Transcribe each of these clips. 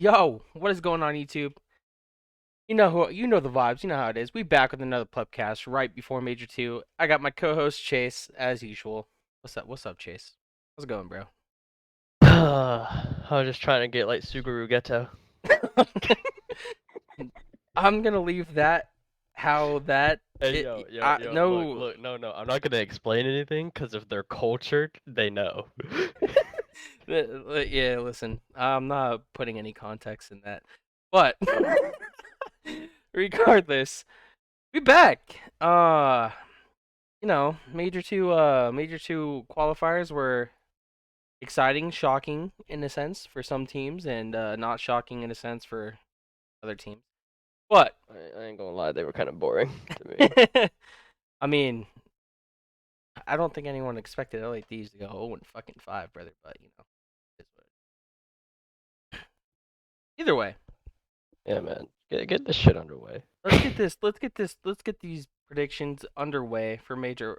Yo, what is going on YouTube? You know the vibes, you know how it is. We back with another Plebcast right before Major 2. I got my co-host Chase as usual. What's up? What's up, Chase? How's it going, bro? I was just trying to get like Suguru Ghetto. I'm gonna leave that how that Hey it yo, yo, I yo, look, no look, no, no, I'm not gonna explain anything because if they're cultured, they know. yeah, listen. I'm not putting any context in that. But regardless, we back. Major 2 qualifiers were exciting, shocking in a sense for some teams, and not shocking in a sense for other teams. But I ain't gonna lie, they were kind of boring to me. I mean, I don't think anyone expected LA Thieves to go 0 and fucking 5, brother. But it's what either way, Yeah, man, get this shit underway. let's get these predictions underway for major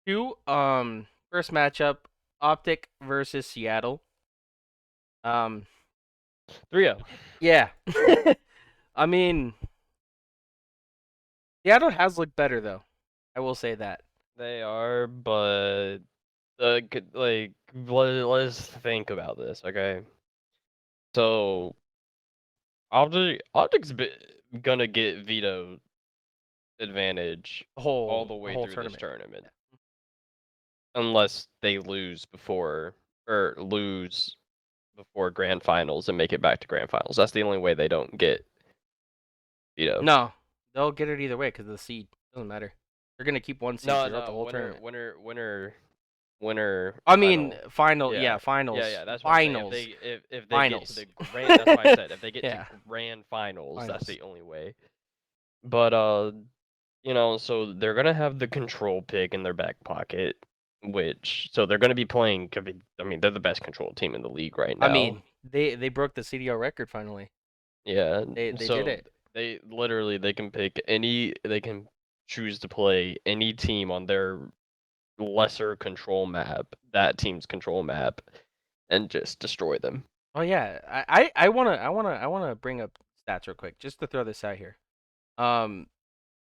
two. First matchup, Optic versus Seattle. Um, 3-0. yeah. I mean, Seattle has looked better though. I will say that. They are, but like let's think about this, okay? So Optic's gonna get veto advantage all the The way whole through this tournament. tournament. Unless they lose before grand finals and make it back to grand finals. That's the only way they don't get No, they'll get it either way because of the seed. Doesn't matter. They're gonna keep one seed No, throughout the no, whole tournament. winner I mean, final. final. Yeah, Yeah, finals. yeah. That's what I'm saying. Finals. If they get to Finals. the grand, that's why I said if they get to Yeah, grand finals, that's finals. the only way. But so they're gonna have the control pick in their back pocket, which so they're gonna be playing. I mean, they're the best control team in the league right I now. mean, they broke the CDO record finally. Yeah, They did so it. they literally they can pick any they can choose to play any team on their lesser control map, that team's control map, and just destroy them. Oh yeah, I wanna bring up stats real quick just to throw this out here. Um,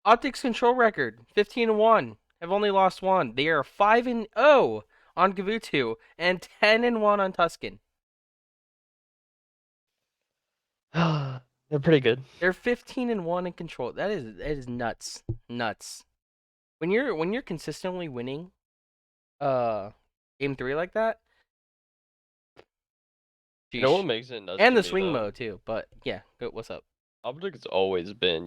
Optics control record 15-1. Have only lost one. They are 5-0 on Gavutu and 10-1 on Tuscan. They're pretty good. They're 15-1 in control. That is nuts. Nuts. When you're consistently winning game 3 like that, You know what sheesh. makes it nuts And to the me swing though? mode too. But yeah, what's up? Optic's always been,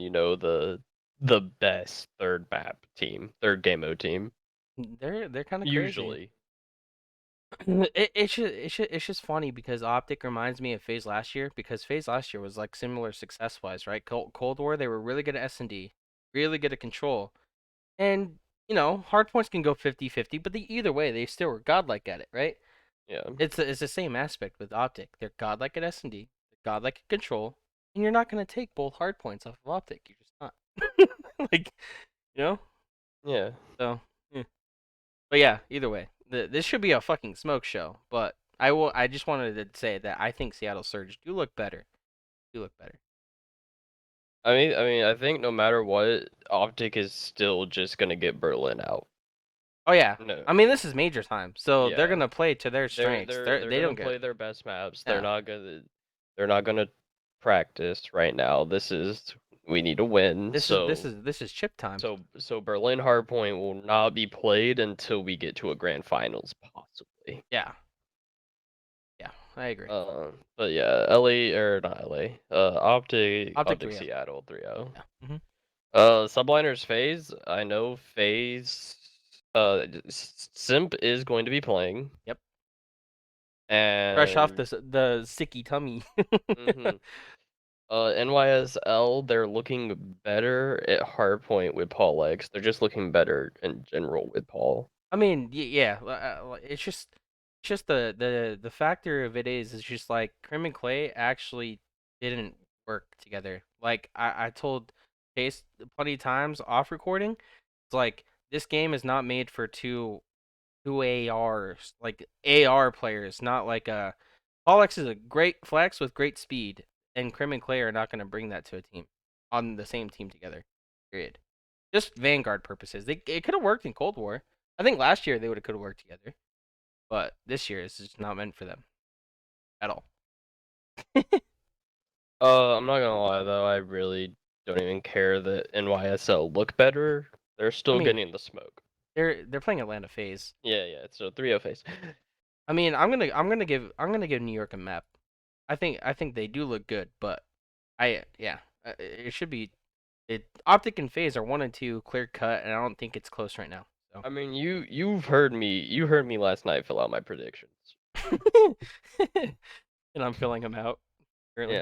the best third game mode team. They're kind of crazy. Usually. It's just funny because Optic reminds me of FaZe last year because FaZe last year was like similar success wise, right? Cold War, they were really good at S&D, really good at control, and hard points can go 50-50, but either way they still were godlike at it, right? Yeah. It's the same aspect with Optic. They're godlike at S&D, they're godlike at control, and you're not gonna take both hard points off of Optic. You're just not. like you know. Yeah. So yeah. But yeah, either way, this should be a fucking smoke show. But I just wanted to say that I think Seattle Surge do look better. Do look better. I think no matter what, Optic is still just gonna get Berlin out. Oh yeah. No. I mean, this is major time, so they're Yeah. gonna play to their They're strengths. they're they're They gonna don't get. play their best maps. Yeah. They're not gonna practice right now. We need to win. This is chip time. So Berlin Hardpoint will not be played until we get to a grand finals, possibly. Yeah. Yeah. I agree. But yeah, LA or not LA. Optic Optic 3-0. Seattle 3-0. Yeah. Mm-hmm. Subliners phase. I know phase. Simp is going to be playing, Yep. Fresh off and the sticky tummy. hmm NYSL, they're looking better at hardpoint with Paul X. They're just looking better in general with Paul. I mean, yeah, it's just the factor of it is just like Crim and Clay actually didn't work together. Like I told Chase plenty of times off recording, it's like this game is not made for two ARs, like AR players, not like a Pollex is a great flex with great speed, and Crim and Clay are not going to bring that to a team on the same team together. Period. Just Vanguard purposes. It could have worked in Cold War. I think last year they would have could have worked together, but this year it's just not meant for them at all. I'm not gonna lie though, I really don't even care that NYSL look better. They're I still mean, getting the smoke. they're playing Atlanta FaZe. Yeah, yeah, it's a 3-0 face. I mean, I'm gonna give New York a map. I think they do look good, but it should be Optic and FaZe are 1 and 2 clear cut, and I don't think it's close right now. So. I mean, you heard me last night fill out my predictions. And I'm filling them out currently.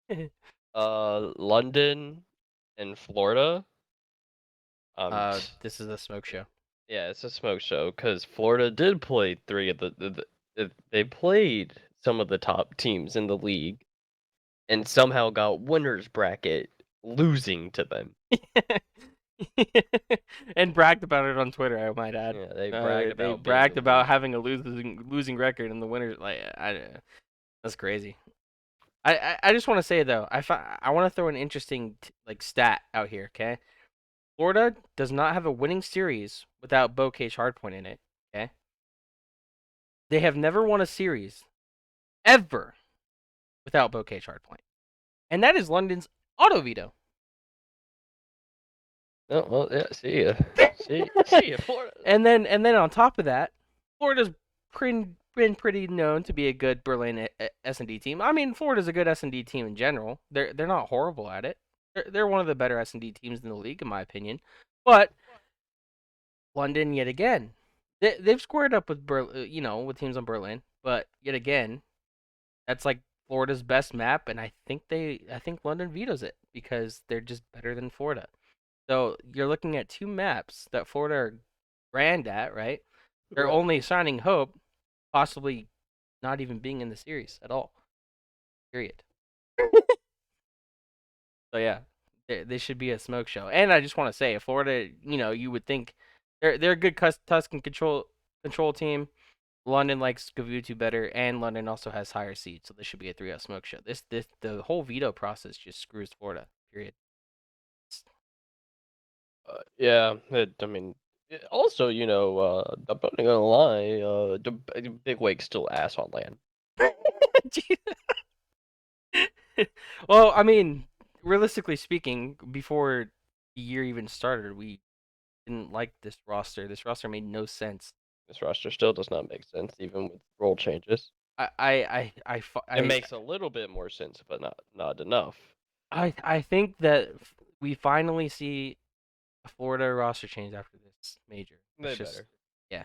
Yeah. London and Florida. This is a smoke show. Yeah, it's a smoke show because Florida did play three of they played some of the top teams in the league and somehow got winners bracket losing to them. And bragged about it on Twitter. I might add. Yeah, they bragged They about bragged being about losers. having a losing record, and the winners that's crazy. I just want to say though, I want to throw an interesting like stat out here. Okay, Florida does not have a winning series without Bocage Hardpoint in it. Okay, they have never won a series ever without Bocage Hardpoint, and that is London's auto veto. Oh well, yeah. See ya, see ya, Florida. And then on top of that, Florida's been pretty known to be a good Berlin S&D team. I mean, Florida's a good S&D team in general. They're not horrible at it. They're one of the better S&D teams in the league, in my opinion. But London, yet again, they've squared up with with teams on Berlin. But yet again, that's like Florida's best map, and I think London vetoes it because they're just better than Florida. So you're looking at two maps that Florida are grand at, right? They're Right. only signing hope, possibly not even being in the series at all. Period. So yeah, they should be a smoke show. And I just want to say, Florida, you would think they're a good Tuscan control team. London likes Gavutu better, and London also has higher seeds, so this should be a 3-0 smoke show. This the whole veto process just screws Florida. Period. Yeah, I mean, also, I'm not gonna lie, Big Wake's still ass on land. Well, I mean, realistically speaking, before the year even started, we didn't like this roster. This roster made no sense. This roster still does not make sense, even with role changes. I I I I fi- It I, makes a little bit more sense, but not enough. I think that we finally see a Florida roster change after this major. They It's just better. yeah.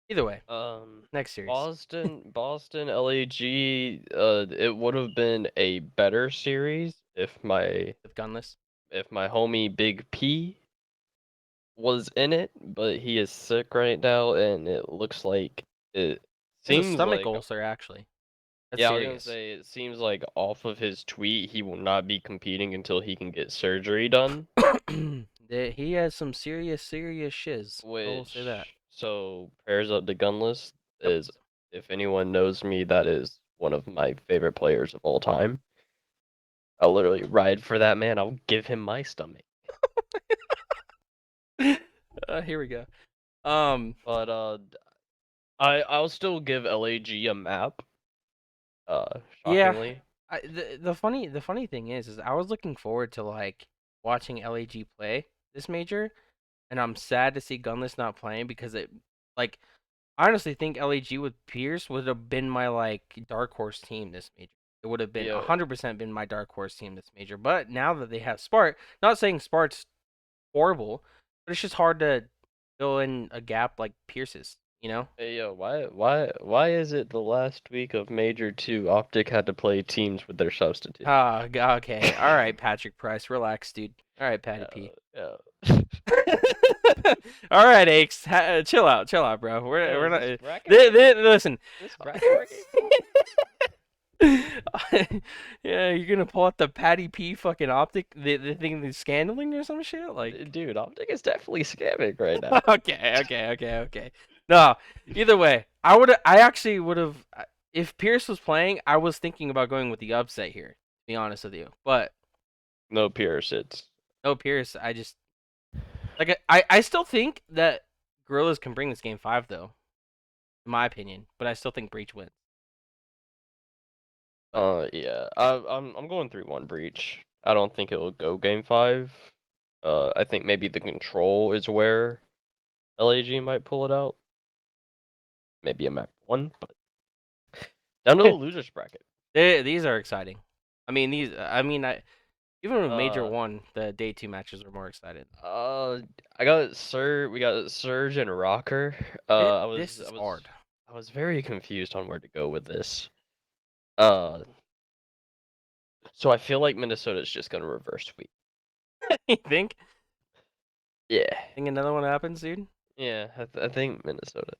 Either way, Um, next series. Boston, LAG. It would have been a better series With Gunless. if my homie Big P was in it, but he is sick right now, and it looks like it It's a seems stomach like ulcer, actually. That's yeah, I was gonna serious. say it seems like off of his tweet, he will not be competing until he can get surgery done. He has some serious shiz. I will say that. So prayers up to Gunless. Yep. Is if anyone knows me, that is one of my favorite players of all time. I'll literally ride for that man. I'll give him my stomach. Here we go. But I'll still give LAG a map. Yeah. Shockingly. The funny thing is I was looking forward to like watching LAG play this major, and I'm sad to see Gunless not playing because like I honestly think LAG with Pierce would have been my like dark horse team this major. It would have been Yeah. 100% been my dark horse team this major. But now that they have Spark, not saying Spark's horrible, but it's just hard to fill in a gap like Pierce's. Hey yo, why is it the last week of Major 2 Optic had to play teams with their substitute? Ah, okay. All right, Patrick Price, relax, dude. All right, Patty P. Yeah. All right, Aches, chill out, bro. We're not. Listen. This bracket working? Yeah, you're gonna pull out the Patty P fucking optic, the thing that's scandaling or some shit, like. Dude, Optic is definitely scamming right now. Okay. No, either way, I actually would have. if Pierce was playing, I was thinking about going with the upset here, to be honest with you. But No Pierce. It's no Pierce, I just like I still think that Gorillas can bring this game 5 though, in my opinion. But I still think Breach wins. But yeah. I'm going 3-1 Breach. I don't think it will go game 5. I think maybe the control is where LAG might pull it out. Maybe a map 1, but down to the losers bracket. these are exciting. I mean these. I mean I even with Major Uh, 1, the day 2 matches were more excited. uh, I got We got Surge and Rocker. This is hard. I was very confused on where to go with this. Uh, so I feel like Minnesota's just gonna reverse sweep. You think? Yeah, Think another one happens, dude? yeah. I think Minnesota.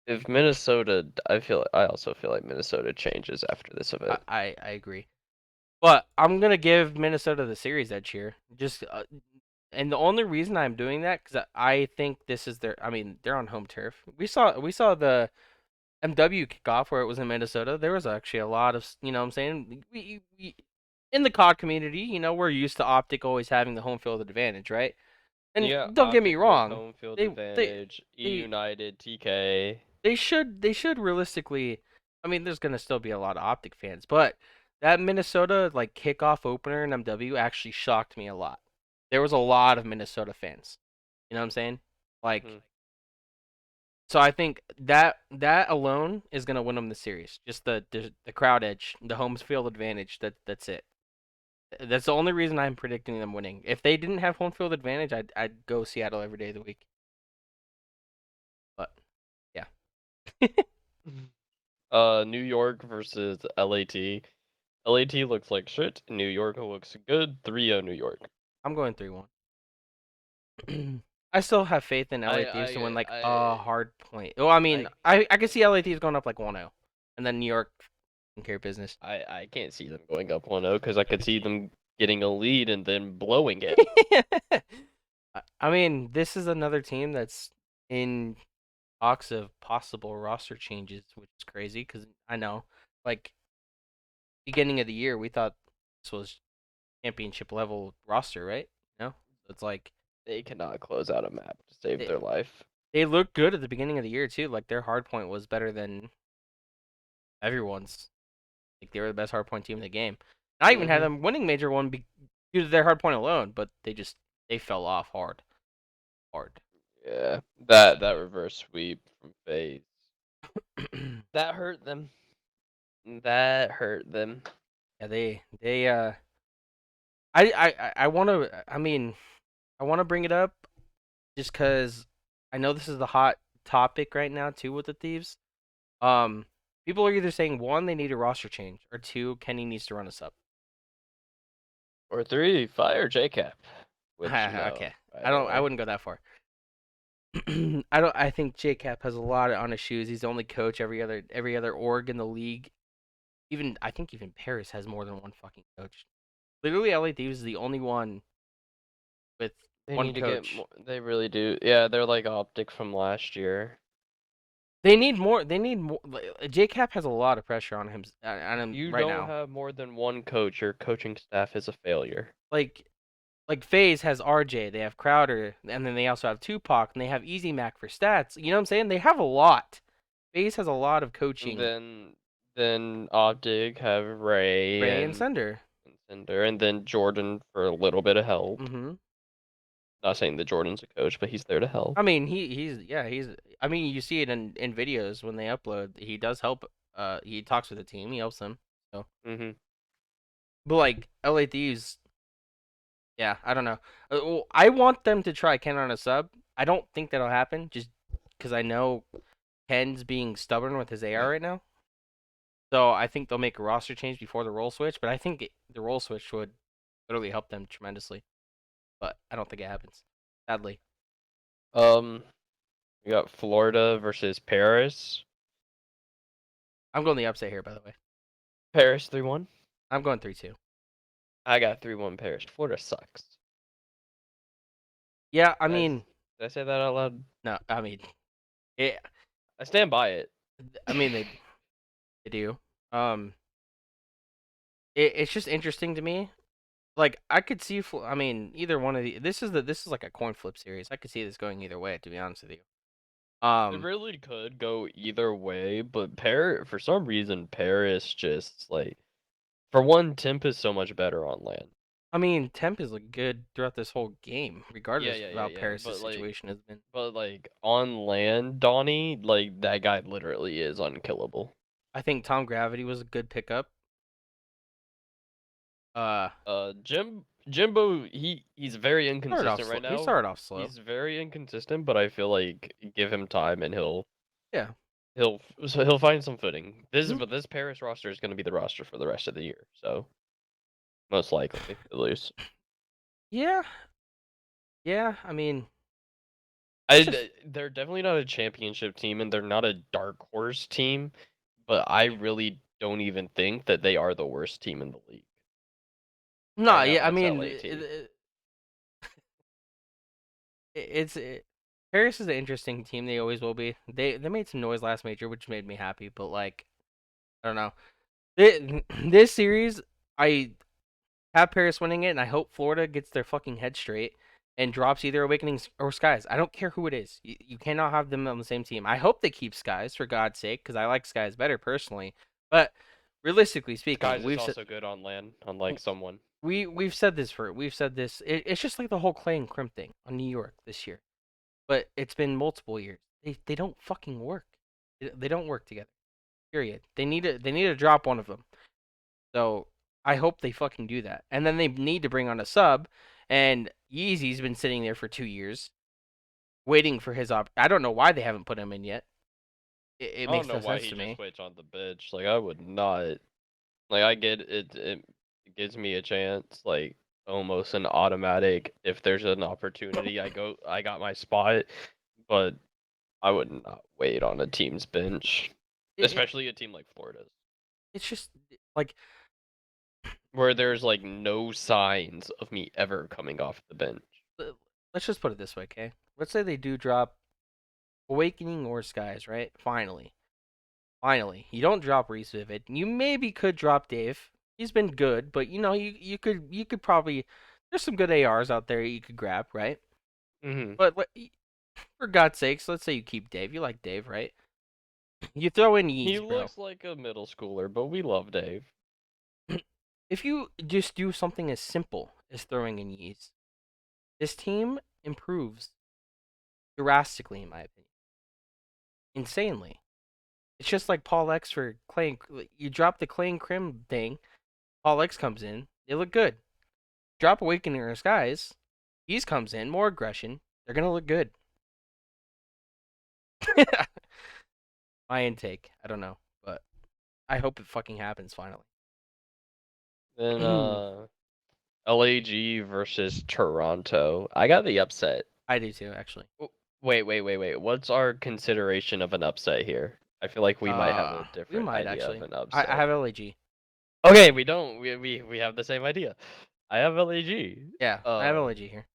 If Minnesota, I also feel like Minnesota changes after this event. I agree. But I'm gonna give Minnesota the series edge here. Just and the only reason I'm doing that because I think this is their. I mean, they're on home turf. We saw the MW kickoff where it was in Minnesota. There was actually a lot of what I'm saying we in the COD community. We're used to Optic always having the home field advantage, right? And Yeah, don't get me Optic with wrong, home field they they advantage, E they United, TK. they should realistically. I mean, there's gonna still be a lot of Optic fans, but that Minnesota like kickoff opener in MW actually shocked me a lot. There was a lot of Minnesota fans. You know what I'm saying? Like, Mhm. so I think that alone is gonna win them the series. Just the crowd edge, the home field advantage. That's it. That's the only reason I'm predicting them winning. If they didn't have home field advantage, I'd go Seattle every day of the week. But yeah, New York versus LAT. LAT looks like shit. New York looks good. 3-0 New York. I'm going 3-1. I still have faith in I LA Thieves to win like a I hard point. Well, I mean, I I could see LA Thieves going up like 1-0, and then New York can care business. I can't see them going up 1-0 because I could see them getting a lead and then blowing it. I mean, this is another team that's in talks of possible roster changes, which is crazy because I know, like, beginning of the year, we thought this was championship level roster, right? No, it's like They cannot close out a map to save they, their life. they looked good at the beginning of the year too. Like their hard point was better than everyone's. Like they were the best hardpoint team in the game. I even had Hmm. them winning Major 1 due to their hardpoint alone, but they fell off hard, hard. Yeah, that reverse sweep from FaZe. That hurt them. That hurt them. Yeah, they I want to. I mean, I want to bring it up just because I know this is the hot topic right now too with the thieves. Um, People are either saying one, they need a roster change, or two, Kenny needs to run us up. Or 3, fire JCap. Which, no, Okay, by the I way. wouldn't go that far. I don't. I think JCap has a lot on his shoes. He's the only coach every other org in the league. Even I think even Paris has more than one fucking coach. Literally, LA Thieves is the only one with They one need to get coach. more. They really do. Yeah, they're like Optic from last year. They need more. They need more. JCap has a lot of pressure on If him you right don't now. have more than one coach, your coaching staff is a failure. Like FaZe has RJ, they have Crowder, and then they also have Tupac, and they have Easy Mac for stats. You know what I'm saying? They have a lot. FaZe has a lot of And coaching. then Optic have Ray Ray and Sender. and Cinder, and then Jordan for a little bit of help. Mm-hmm. Not saying that Jordan's a coach, but he's there to help. I mean, he's. I mean, you see it in videos when they upload. He does help. He talks with the team. He helps them. So, Hmm. but like LA Thieves, yeah, I don't know. Well, I want them to try Ken on a sub. I don't think that'll happen, just because I know Ken's being stubborn with his AR right now. So I think they'll make a roster change before the role switch. But I think the role switch would literally help them tremendously. But I don't think it happens. Sadly, Um, we got Florida versus Paris. I'm going the upset here. By the way, Paris 3-1. I'm going 3-2. I got 3-1 Paris. Florida sucks. Yeah, I Did I, mean, did I say that out loud? no, I mean, it. I stand by it. I mean, they. They do. Um, it's just interesting to me. Like I could see, I mean, either one of the. This is like a coin flip series. I could see this going either way. To be honest with you. It Um, really could go either way, but for some reason, Paris just like for one, temp is so much better on land. I mean, temp is like good throughout this whole game, Yeah, regardless yeah, of yeah, how yeah. Paris' situation has been. But like on land, Donnie, like that guy literally is unkillable. I think Tom Gravity was a good pickup. Uh, Jimbo, he's very inconsistent right he now. started off slow. He's very inconsistent, but I feel like give him time and Yeah. he'll find some footing. Mhm. But this Paris roster is going to be the roster for the rest of the year, so most likely at least. Yeah. Yeah. I mean, it's just They're definitely not a championship team, and they're not a dark horse team, but I really don't even think that they are the worst team in the league no. right now. Yeah. I That's mean, LAT. Paris is an interesting team. They always will be. They made some noise last major, which made me happy. But like, I don't know. This series, I have Paris winning it, and I hope Florida gets their fucking head straight and drops either Awakenings or Skies. I don't care who it is. You cannot have them on the same team. I hope they keep Skies for God's sake, because I like Skies better personally. But realistically speaking, Skies is also good on land, unlike someone. we've said this. It's just like the whole Clay and Crim thing on New York this year, but it's been multiple years. They don't fucking work. They don't work together. Period. They need to drop one of them. So I hope they fucking do that. And then they need to bring on a sub. And Yeezy's been sitting there for 2 years waiting for his op. I don't know why they haven't put him in yet. It I don't makes know no why sense he to just me. waits on the bench. Like I would not. Like I get it. It gives me a chance. Like almost an automatic. If there's an opportunity, I go. I got my spot. But I would not wait on a team's bench, It, especially a team like Florida's, it's just like where there's like no signs of me ever coming off the bench. let's just put it this way, okay? Let's say they do drop Awakening or Skies, right? Finally, you don't drop Reese Vivid. You maybe could drop Dave. He's been good, but you could probably there's some good ARs out there you could grab, right? Hmm. But for God's sakes, let's say you keep Dave. You like Dave, right? You throw in He Yeez, bro. looks like a middle schooler, but we love Dave. If you just do something as simple as throwing in Yeez, this team improves drastically, in my opinion. Insanely. It's just like Paul X for Clay. You drop the Clay and Crim thing, Paul X comes in, they look good. Drop Awakening or Skies, Yeez comes in, more aggression, they're gonna look good. My intake, I don't know, but I hope it fucking happens finally. Then LAG versus Toronto. I got the upset. I do too, actually. Wait. What's our consideration of an upset here? I feel like we might have a We different might idea of actually. an I upset. have LAG. Okay, we don't. We have the same idea. I have LAG. Yeah, I have LAG here.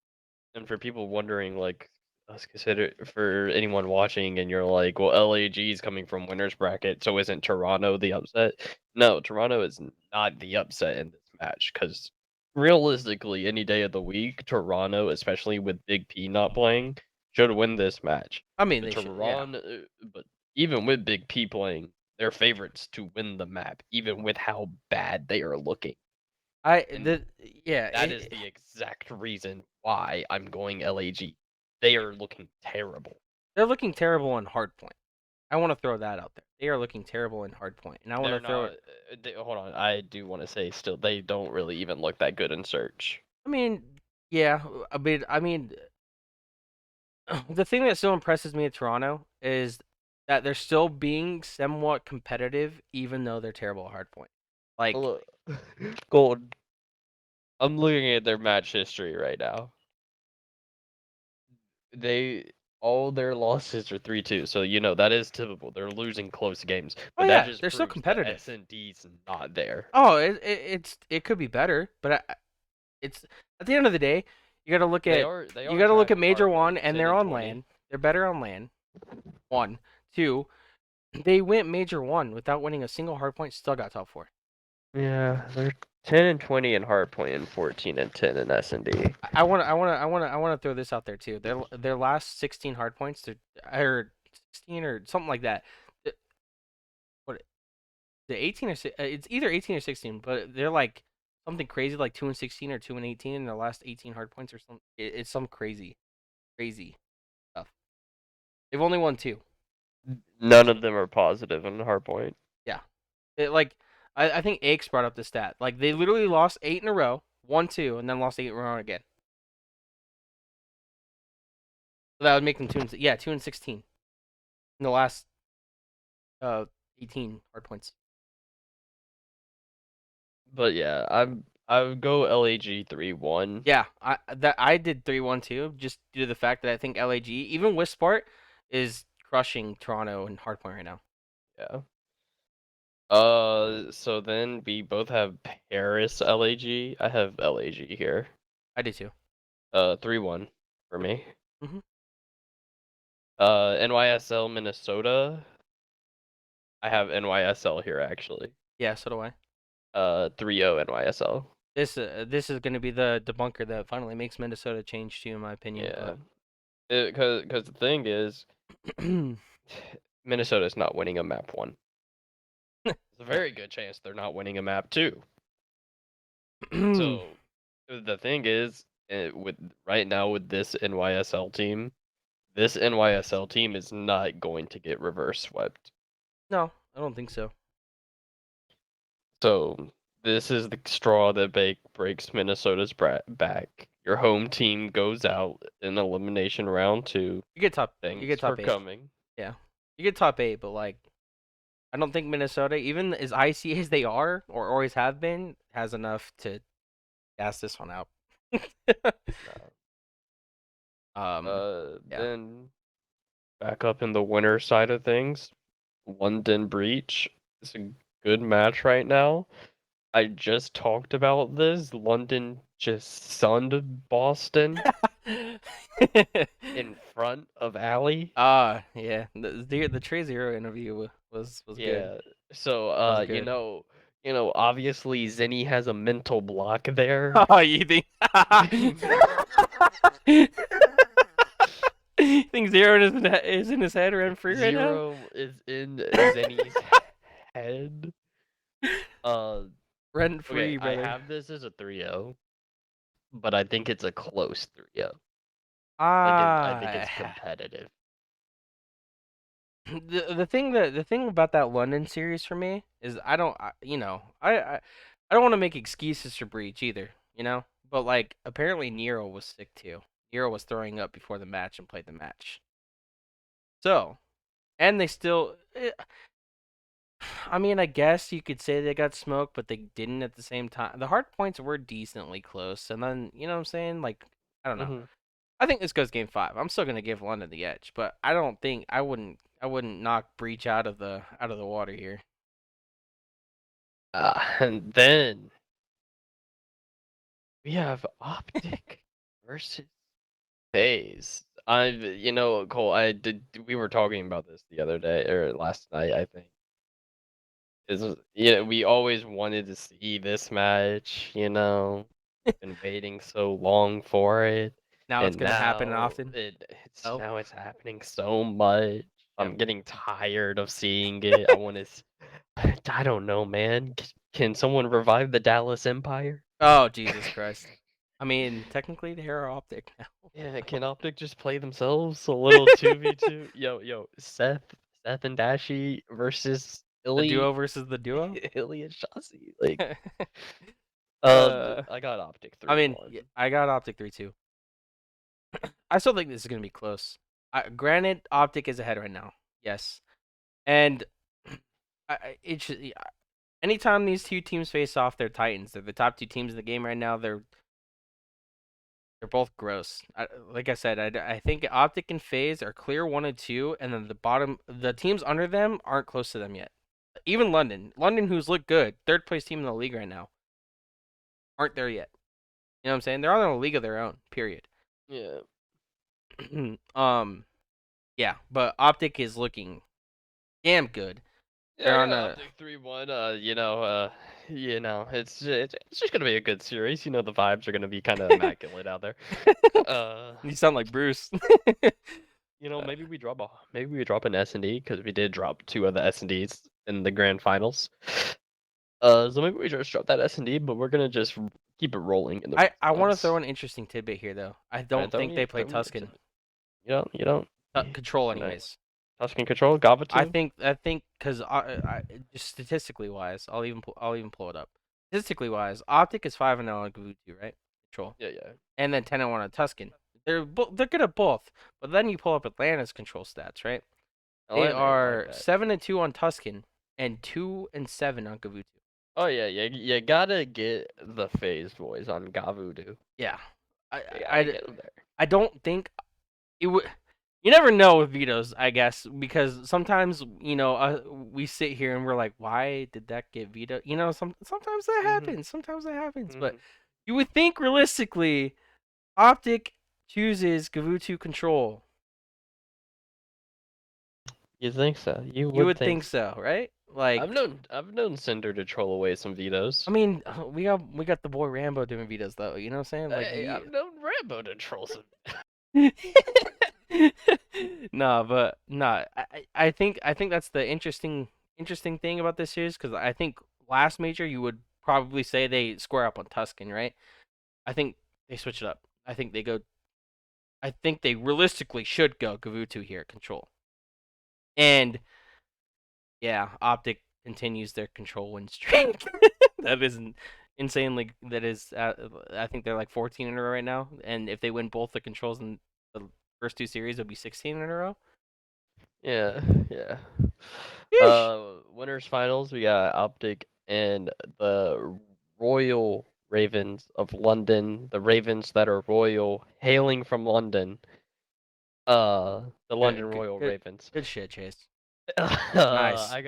And for people wondering, like, let's consider for anyone watching, and you're like, well, LAG is coming from winners bracket, so isn't Toronto the upset? No, Toronto is not the upset in this match because realistically, any day of the week, Toronto, especially with Big P not playing, should win this match. I mean, But they should. Yeah. But even with Big P playing, they're favorites to win the map, even with how bad they are looking. I And the yeah. that is the exact reason why I'm going LAG. They are looking terrible. They're looking terrible on hardpoint. I want to throw that out there. They are looking terrible in hardpoint, and I want They're to throw not. it. Hold on, I do want to say still they don't really even look that good in search. I mean, yeah. I mean, the thing that still impresses me at Toronto is that they're still being somewhat competitive, even though they're terrible at hardpoint. Like, Look, Gold. I'm looking at their match history right now. They all their losses are 3-2, so you know that is typical. They're losing close games, oh but that yeah, just they're still proves that competitive. S&D's not there. Oh, it could be better, but it's at the end of the day, They you are got to look at tracking Major hardpoint One, and 10 they're and on 20. land. They're better on land. One, two. They went Major 1 without winning a single hardpoint, still got top 4. Yeah, they're 10-20 in hardpoint and 14-10 in S&D. I want to throw this out there too. Their last 16 hardpoints, or 16 or something like that. What the 18 or it's either 18 or 16, but they're like something crazy like 2-16 or 2-18 in their last 18 hardpoints or something. It's some crazy stuff. They've only won 2. None of them are positive in hardpoint. Yeah, like I think Aches brought up the stat. Like they literally lost 8 in a row, won 2, and then lost 8 in a row again. So that would make them 2-16 in the last uh 18 hardpoints. But yeah, I would go LAG 3-1. Yeah, I did 3-1 too, just due to the fact that I think LAG, even with Spart, is crushing Toronto and Hardpoint right now. Yeah. So then we both have Paris LAG. I have LAG here. I do too. 3-1 for me. Hmm. NYSL Minnesota. I have NYSL here actually. Yeah, so do I. 3-0 NYSL. This is going to be the debunker that finally makes Minnesota change too, in my opinion. Yeah. Because the thing is, But Minnesota's not winning a map 1. There's a very good chance they're not winning a map 2. So the thing is, with right now with this NYSL team is not going to get reverse swept. no, I don't think so. So this is the straw that breaks Minnesota's back. Your home team goes out in elimination round 2. You get top. You Thanks get for top 8. coming. Yeah, you get top 8, but like I don't think Minnesota, even as icy as they are or always have been, has enough to gas this one out. Yeah. Then back up in the winner side of things, London Breach is a good match right now. I just talked about this. London just sunned Boston in front of Alley. Yeah. The Trey Zero interview was good. Yeah. So Was you good. know, obviously Zenny has a mental block there. Oh, you think? You think Zero is in his head rent free right now? Zero is in Zenny's head. Uh Rent okay, free, I brother. have this as a 3-0, but I think it's a close 3-0. Like I think Ah, it's competitive. the thing about that London series for me is I don't want to make excuses for Breach either, but like apparently Nero was sick too. Nero was throwing up before the match and played the match. So, and they still I mean, I guess you could say they got smoked, but they didn't at the same time. The hard points were decently close, and then you know what I'm saying? Like, I don't know. Hmm. I think this goes game 5. I'm still gonna give London the edge, but I don't think I wouldn't knock Breach out of the water here. And then we have Optic versus FaZe. Cole, we were talking about this the other day or last night, I think. We always wanted to see this match, been waiting so long for it, Now it's and gonna happen often. Oh, now it's happening so much. yep. I'm getting tired of seeing it. I don't know, man. Can someone revive the Dallas Empire? Oh, Jesus Christ. I mean, technically they are optic now. Yeah, can Optic just play themselves a little 2v2? Yo, Seth and Dashi versus The duo Illy, versus the duo. Illy and Shasi. Like, uh, I got Optic I mean, 3-1. yeah, I got optic 3-2. I still think this is gonna be close. Granted, optic is ahead right now. Yes, and it should. Yeah, anytime these two teams face off, they're Titans. They're the top two teams in the game right now. They're both gross. Like I said, I think Optic and FaZe are clear 1 and 2, and then the teams under them aren't close to them yet. Even London, who's looked good, third place team in the league right now, aren't there yet. You know what I'm saying? They're on a league of their own. Period. Yeah. um, yeah, but Optic is looking damn good. Yeah, They're I on got a. Optic 3-1. It's just gonna be a good series. You know, the vibes are gonna be kind of immaculate out there. Uh, You sound like Bruce. maybe we drop an S&D because we did drop 2 of the S&Ds in the grand finals. So maybe we just drop that S&D, but we're gonna just keep it rolling in the I want to throw response. an interesting tidbit here though. I Alright, don't think they play throw me Tuscan. into it. You don't. Control No. anyways. Tuscan control, Gava I 2. think because just statistically wise, I'll even pull it up. Statistically wise, Optic is 5-0 on Gavutu, right? Control, Yeah. and then 10-1 on Tuscan. They're good at both, but then you pull up Atlanta's control stats, right? They Atlanta ain't like are that. 7-2 on Tuscan and 2-7 on Gavutu. Oh yeah, you gotta get the phase boys on Gavudu. Yeah, I You gotta I, get them there. I don't think it would. You never know with vetoes, I guess, because sometimes we sit here and we're like, why did that get vetoed? Sometimes that Mhm. happens. Sometimes that happens, but Mhm. you would think realistically, Optic chooses Gavutu control. You think so? You You would would think think so. so, right? I've known Cinder to troll away some vetoes. I mean, we got the boy Rambo doing vetoes though. You know what I'm saying? Like Hey, I've known Rambo to troll some. no, but no, I think that's the interesting thing about this series because I think last major you would probably say they square up on Tuscan, right? I think they switch it up. I think they go. I think they realistically should go Gavutu here, control, and yeah, Optic continues their control win streak. That is insanely. That is, I think they're like 14 in a row right now, and if they win both the controls in the first 2 series, it'll be 16 in a row. Yeah, yeah. Yeesh. Winners finals, we got Optic and the Royal Ravens of London. The Ravens that are royal, hailing from London. The London Good, good, Royal good, Ravens. good shit, Chase. Nice. I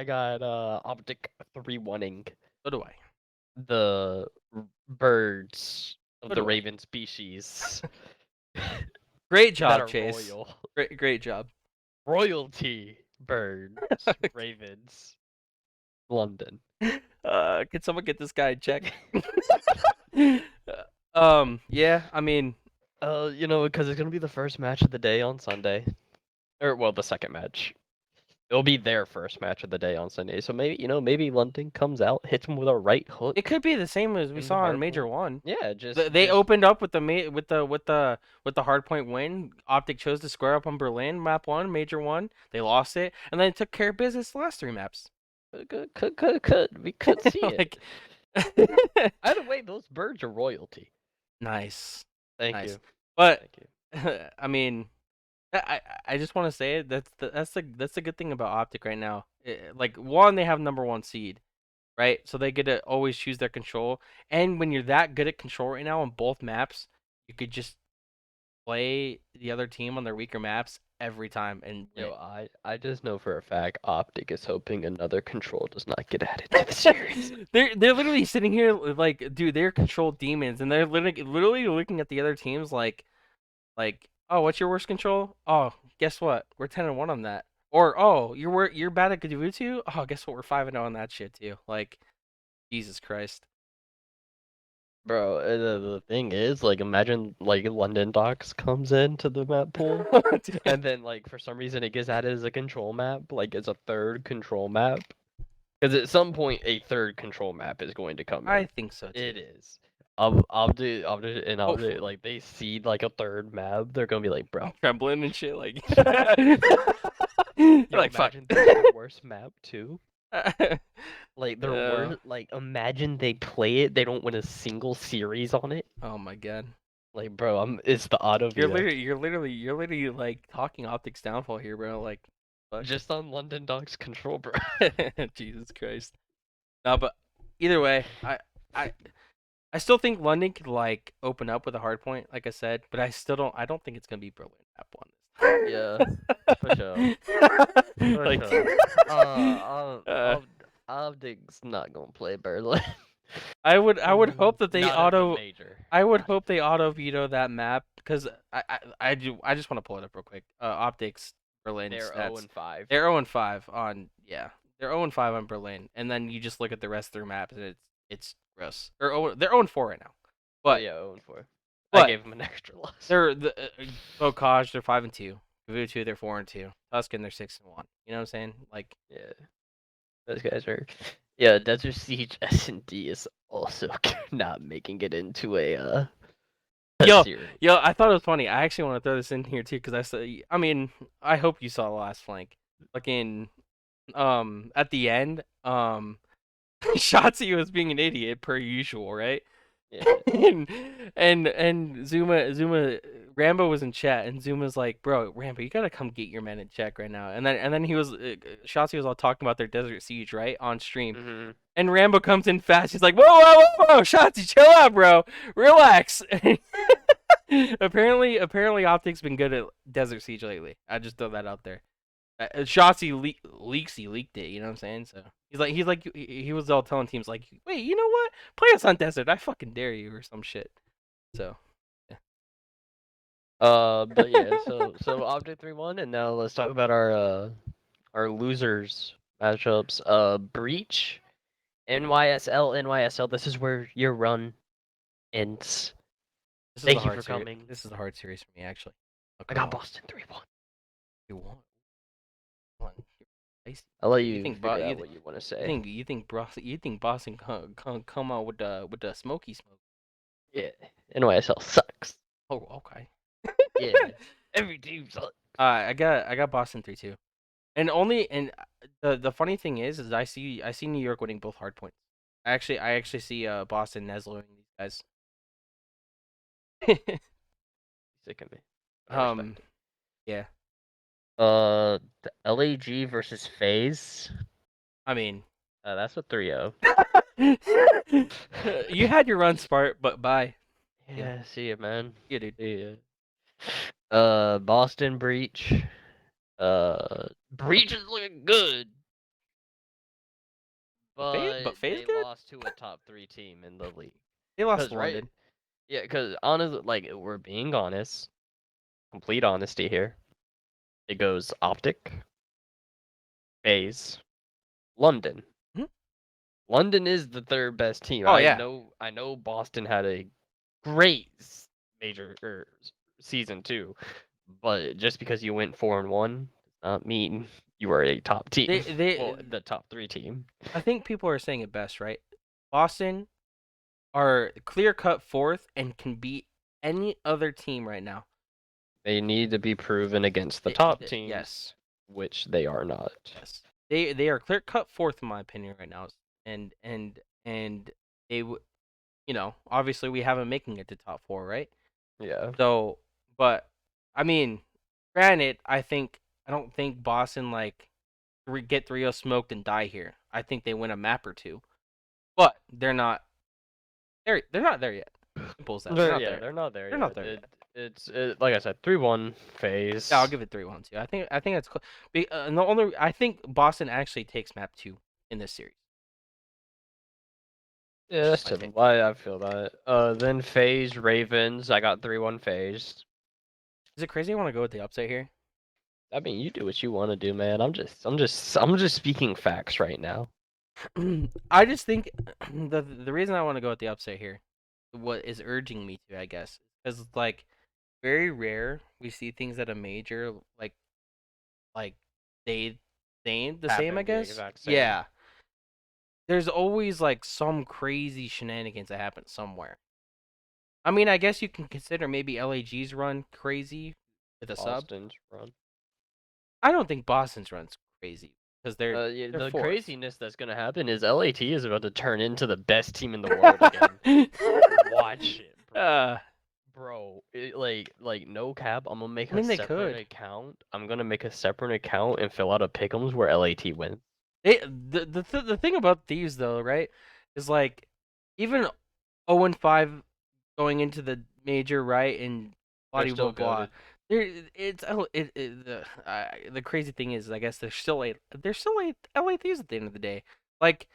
got Optic 3-1ing So do I. the birds of So the do I. Raven species Great that job, are Chase. royal. Great job. Royalty birds, ravens, London. Can someone get this guy a check? Yeah. I mean, Because it's gonna be the first match of the day on Sunday, or well, the second match. It'll be their first match of the day on Sunday. So maybe London comes out, hits him with a right it hook could be the same as we in the saw in hard Major point. One. Yeah, They just opened up with the hard point win. Optic chose to square up on Berlin map one, Major One. They lost it, and then took care of business the last 3 maps. could we could see it. Like, Either way, those birds are royalty. nice, Thank nice. you, But thank you. I mean, I just want to say it. That's the good thing about Optic right now. Like one, they have number one seed, right? So they get to always choose their control. And when you're that good at control right now on both maps, you could just play the other team on their weaker maps every time and win. Yo, I just know for a fact Optic is hoping another control does not get added to the series. They're literally sitting here like, dude, they're controlled demons, and they're literally looking at the other teams like, oh, what's your worst control? Oh, guess what? We're 10-1 on that. Or oh, you're bad at Gavutu? Oh, guess what? We're 5-0 on that shit too. Like, Jesus Christ. Bro, the thing is, like, imagine like London Docks comes into the map pool, and then like for some reason it gets added as a control map, like as a third control map. Because at some point a third control map is going to come I in. think so too. It is. I'll do, Hopefully. like they seed like a third map, they're gonna be like, bro, Trembling and shit like yo, like fuck. imagine that's their worst map too. Like their uh, worst, like imagine they play it, they don't win a single series on it. oh my god. Like, bro, it's the auto You're veto. literally like talking optics downfall here, bro. Like fuck. Just on London Dogs control, bro. Jesus Christ. No, but either way, I I still think London could like open up with a hard point, like I said, but I don't think it's gonna be Berlin map one Yeah, for sure. this time. For Like sure. uh, Optic's not gonna play Berlin. I would hope that they Not at the auto major. I would hope they auto veto that map because I just want to pull it up real quick. Optics Berlin They're 0 stats. and 5. They're 0-5 on They're 0-5 on Berlin, and then you just look at the rest of their maps, and it's gross. They're 0-4 right now, Oh but yeah, 0 and 4. I but gave them an extra loss. they're the Bocage, they're 5-2. Kavutu, they're 4-2. Tuscan, they're 6-1. You know what I'm saying? Like, Yeah, those guys are. Yeah, Desert Siege S&D is also not making it into a yo, series. I thought it was funny. I actually want to throw this in here too, because I mean, I hope you saw the last flank. Fucking, at the end, Shotzi was being an idiot per usual, right? Yeah. and Zuma Rambo was in chat, and Zuma's like, bro, Rambo, you gotta come get your men in check right now. And then he was Shotzi was all talking about their Desert Siege, right, on stream. Mm-hmm. And Rambo comes in fast. He's like, whoa, Shotzi, chill out, bro, relax. apparently, Optic's been good at Desert Siege lately. I just throw that out there. Shotzi leaked it. You know what I'm saying? So he was all telling teams like, wait, you know what? Play us on Desert. I fucking dare you or some shit. So yeah. But yeah, so Object 3-1, and now let's talk about our losers matchups. Breach, NYSL. This is where your run ends. This is Thank the you hard for series. coming. This is the hard series for me actually. I got Boston 3-1. You want? I'll let You you think figure out what you want to say. you think Boston come out with the smoky smoke? Yeah, NYSL sucks. Oh, okay. Yeah, every team sucks. I got Boston 3-2. And the funny thing is I see New York winning both hard points. I actually see Boston Nesloing these guys. Sick of me. I respect um, yeah. The LAG versus FaZe. I mean, That's a 3-0. you had your run, Spart, but bye. Yeah, see ya, man. Yeah, dude. See ya. Boston Breach. Breach is looking good, but FaZe they good. lost to a top 3 team in the league. They lost Cause to right, London. yeah, cause honestly, like we're being honest, complete honesty here. It goes Optic, FaZe, London. Hmm? London is the third best team. Oh yeah. I know Boston had a great major season 2, but just because you went 4-1 does not mean you are a top team. They The top 3 team. I think people are saying it best, right? Boston are clear cut fourth and can beat any other team right now. They need to be proven against the top teams, Yes. which they are not. Yes. They are clear cut fourth in my opinion right now. And they obviously we have them making it to top 4, right? Yeah. So, but I mean, granted, I don't think Boston like get 3-0 smoked and die here. I think they win a map or two. But they're not there yet. Simple as that. They're not there. They're not there They're yet. not there yet. It's like I said, 3-1 FaZe. Yeah, I'll give it 3-1 too. I think that's cool. And the only I think Boston actually takes map 2 in this series. Yeah, that's Just my typical. take. I feel that. Then FaZe Ravens. I got 3-1 FaZe. Is it crazy I want to go with the upset here? I mean, you do what you want to do, man. I'm just speaking facts right now. I just think the reason I want to go with the upset here, what is urging me to, I guess, because it's like very rare we see things at a major like they ain't the same, Happen I the guess. exact same. Yeah. There's always like some crazy shenanigans that happen somewhere. I mean, I guess you can consider maybe LAG's run crazy with a sub. Boston's run. I don't think Boston's run's crazy because Yeah, they're the fourth. craziness that's gonna happen is LAT is about to turn into the best team in the world again. Watch it, bro. Bro, like no cap. I'm gonna make I mean, a they separate could. account. I'm gonna make a separate account and fill out a pick'ems where LAT wins. The thing about these though, right, is like even 0-5 going into the major, right, and blah They're blah still blah. goated. The crazy thing is, I guess they're still LATs at the end of the day. Like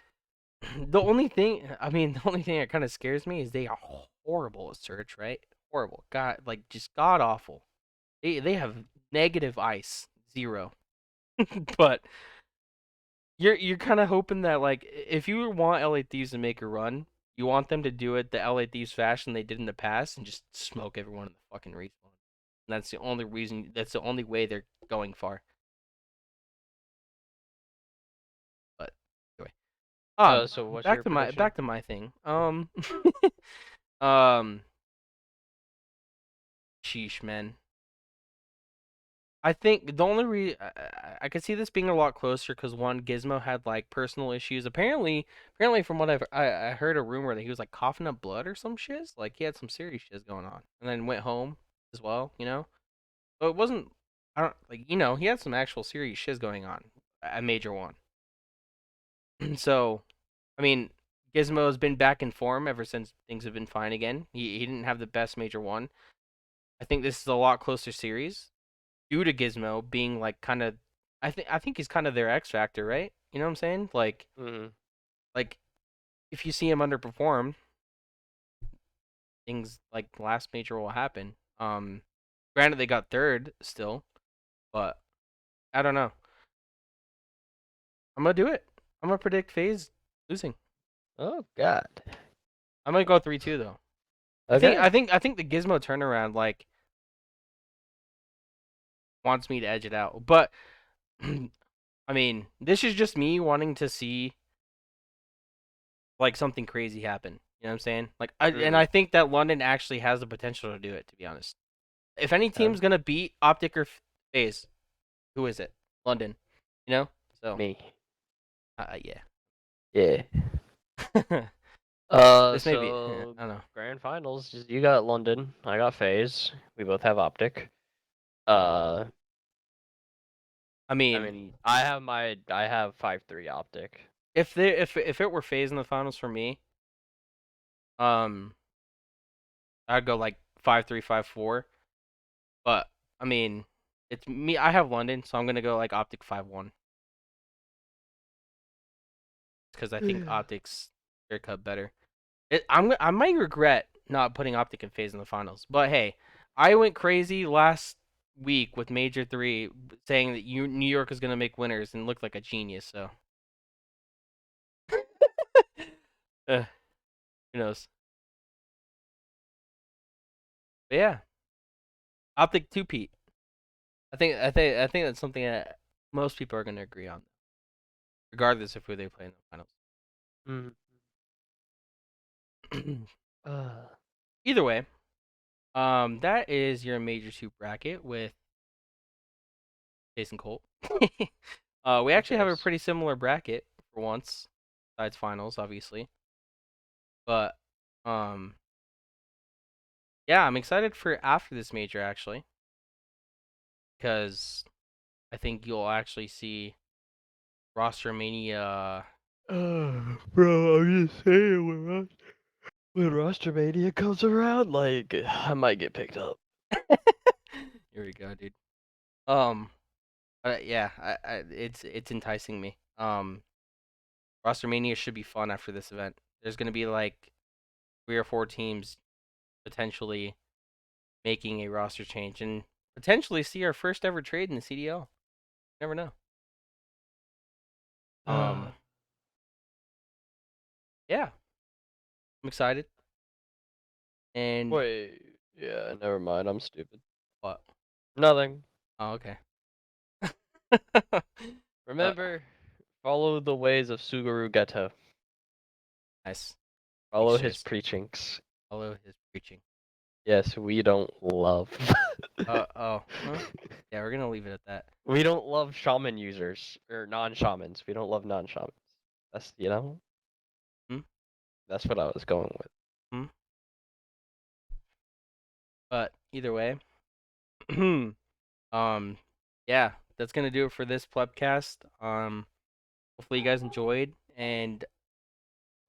the only thing, I mean, the only thing that kind of scares me is they are horrible at search, right? Horrible, God, like just god awful. They have negative ice, zero. But you're kind of hoping that like if you want LA Thieves to make a run, you want them to do it the LA Thieves fashion they did in the past and just smoke everyone in the fucking respawn. And that's the only reason. That's the only way they're going far. But anyway, So what's back your to my prediction? thing. Um, sheesh, man. I think the only I could see this being a lot closer because one Gizmo had like personal issues. Apparently from what I heard a rumor that he was like coughing up blood or some shiz. Like he had some serious shiz going on, and then went home as well. So it wasn't. I don't like he had some actual serious shiz going on, a major one. So I mean, Gizmo has been back in form ever since things have been fine again. He didn't have the best major one. I think this is a lot closer series due to Gizmo being like kind of I think he's kind of their X factor, right? You know what I'm saying? Hmm. Like if you see him underperform, things like last major will happen. Granted they got third still, but I don't know. I'm gonna do it. I'm gonna predict FaZe losing. Oh God. I'm gonna go 3-2 though. I think Okay. I think I think the Gizmo turnaround like wants me to edge it out, but I mean this is just me wanting to see like something crazy happen. You know what I'm saying? And Hmm. I think that London actually has the potential to do it. To be honest, if any Okay. team's gonna beat Optic or FaZe, who is it? London. You know? So, Me. yeah. Yeah. This may be. So I don't know. grand finals. You got London. I got FaZe. We both have Optic. Uh, I I mean, mean, I have 5-3 Optic. if it were FaZe in the finals for me, um, I'd go like 5-3, 5-4. But I mean, it's me. I have London, so I'm gonna go like Optic 5-1 because I think Optic's clear cut better. I might regret not putting Optic and FaZe in the finals, but hey, I went crazy last week with Major Three saying that New York is gonna make winners and looked like a genius. So, uh, who knows? But yeah, Optic two Pete. I think that's something that most people are gonna agree on, regardless of who they play in the Mm. finals. Uh, Either way, that is your Major Two bracket with Jason Colt. We and actually have a Chase. pretty similar bracket for once, besides finals, obviously. But um, yeah, I'm excited for after this major actually, because I think you'll actually see roster mania. Bro, I'm just saying when roster mania comes around, like I might get picked up. Here we go, dude. Um, yeah, it's enticing me. Roster mania should be fun after this event. There's gonna be like 3 or 4 teams potentially making a roster change and potentially see our first ever trade in the CDL. Never know. Um, yeah, I'm excited. And Wait, yeah, never mind. I'm stupid. what? Nothing. Oh, okay. uh, Remember, follow the ways of Suguru Geto. nice. Thanks, Follow his Chase. preachings. Follow his preaching. Yes, we don't love. Oh, huh? Yeah, we're gonna leave it at that. We don't love shaman users or non-shamans. We don't love non-shamans. That's Hmm? that's what I was going with. Hmm? But either way, yeah, that's gonna do it for this plebcast. Hopefully you guys enjoyed, and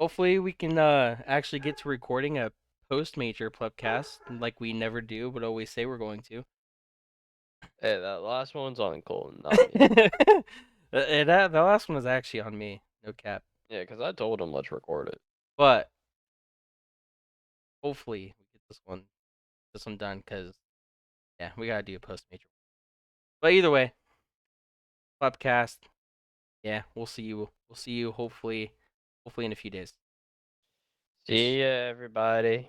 hopefully we can actually get to recording a post major plebcast like we never do, but always say we're going to. Hey, that last one's on Cole, not me. That the last one was actually on me, no cap. Yeah, because I told him let's record it. But hopefully we get this one done, because yeah, we gotta do a post major. But either way, Plebcast. Yeah, we'll see you. We'll see you hopefully in a few days. Peace. See ya, everybody.